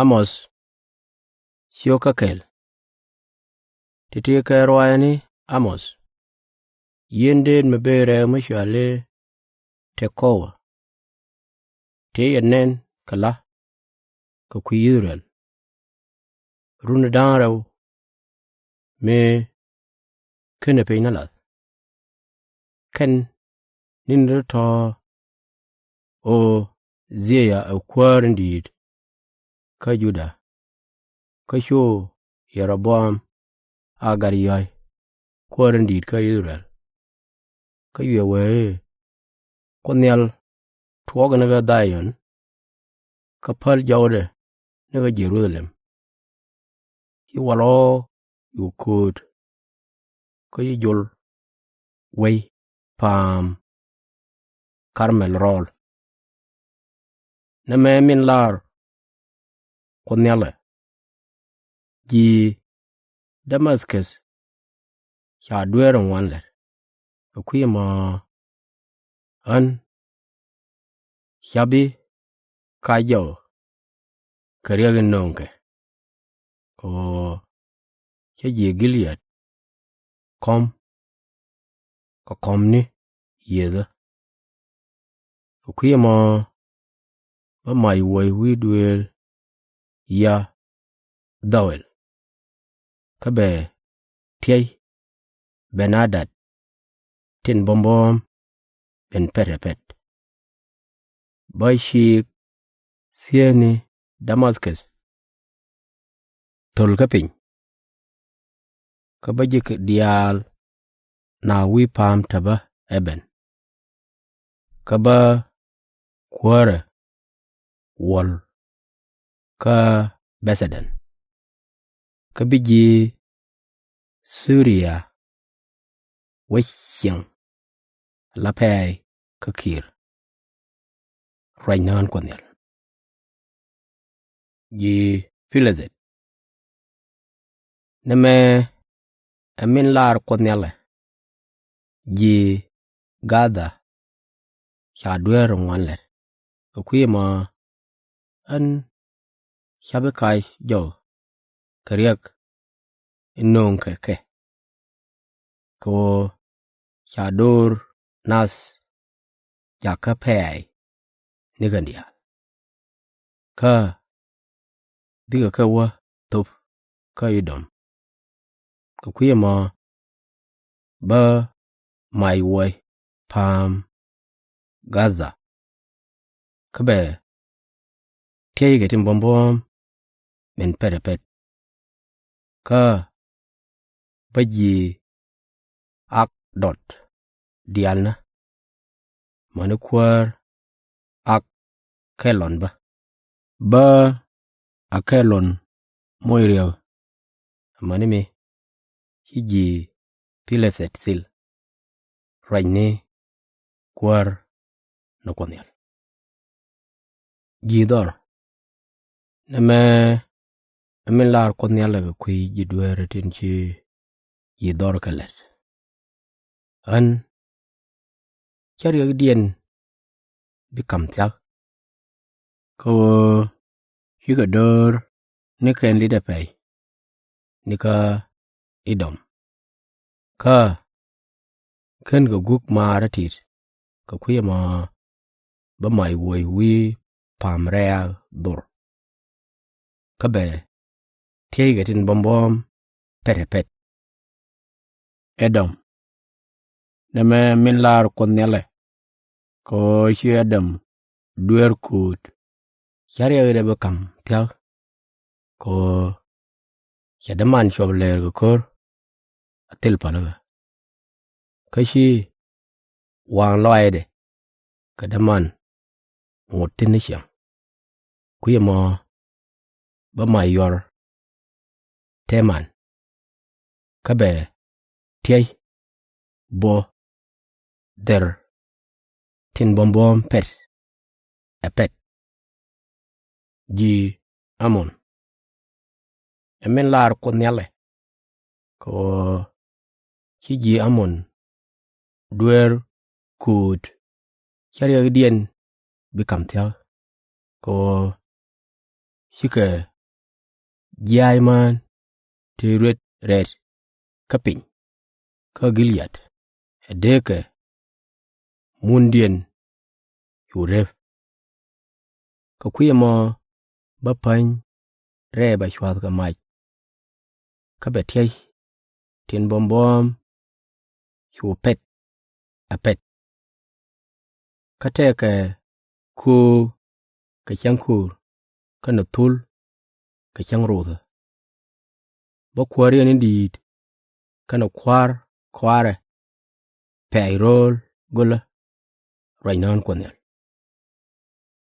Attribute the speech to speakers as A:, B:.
A: Amos Shokakel Titi Kairwani Amos Yenden Mebere Mashale Tekowa Te Yanen Kala Kakuyurel Runadanraw Me Kenepeinalat Ken Ninrata O Zia a Quarandid Ka Juda Ka Sho Yarabam Agariyai Quarandid Ka Israel Ka Yawe Konyal Twoganaga Dion Ka Pal Jawde Naga Jerusalem Walo yu could Ka Jul Way Palm Carmel Roll Na me min lar Konyale Ji Damascus Sha Dweran Wanle Kuyama An Shabi Kajo Kariagin Nonke Ko Chaji Gilead Kom Ka Komni Yeda Kuyama Ba mai way widwel Ya Dawel Kabe Tiay Benadat Tin Bombom Ben Perepet Bay Shik Sieni Damascus Tol Kapin Kabajik Dial Na wi Palm Taba Eben Kaba Kwara Wol Ka Besaden Kabiji Syria Wishing Lapay Kakir Rainan Konyal Ji Filazet Neme Amin Lar Konyale Ji Gada Shadwer Wanlet Kuyama An Shabekai Jo Kariak Inong Ke Ko Shadur Nas Jaka Pay Nigandia Ka Biga Kawa Tup Ka Idom Kuyama Ba Mai Way Palm Gaza Kabe Tiay Getin Bombom Ben Perepet Ka Baji Ak Dot Dialna Manukwar Ak Kelon Ba Akelon Moiriaw Manimi Hiji Pileset Sil Raine Kwar Nokonyal Jidor Neme Amin Lar Konyal Kui Jidwer Tinchi Jidor Kalet An Chariag Dien Bikam Tiak Ko Higador Nika en Lida Pay Nika Idom Ka Ken Ga Guk Maratit Ka Kuyama Ba Mai Way Wi Palm Rea Dur Kabe Tiay Getin Bombom Perepet Edom Neme Min Lar Konyale Ko Shi Edom Dwer Kut Chari Agde Bakam Tiak Ko Shadaman Shobler Gokor Atil Palaga Kashi Wang Loide Kadaman Ngotinisham Kuyama Ba Mayor Teman Kabe Tiay Bo Der Tin Bombom Pet Epet Ji Amon Amin Lar Konyale Ko Ji Amon Dwer Kud Chariag Dien Bikam Tiak Ko shike jai man te red kaping ka Gilead edeke mundien yuref ka kuyemo bapany reba shwad ka mach ka betiay tin bombom yu pet apet ka teke ku ka chankur ka natul ka changrudha ba kwari ni dit kana kware payrol gola rainan kwanyal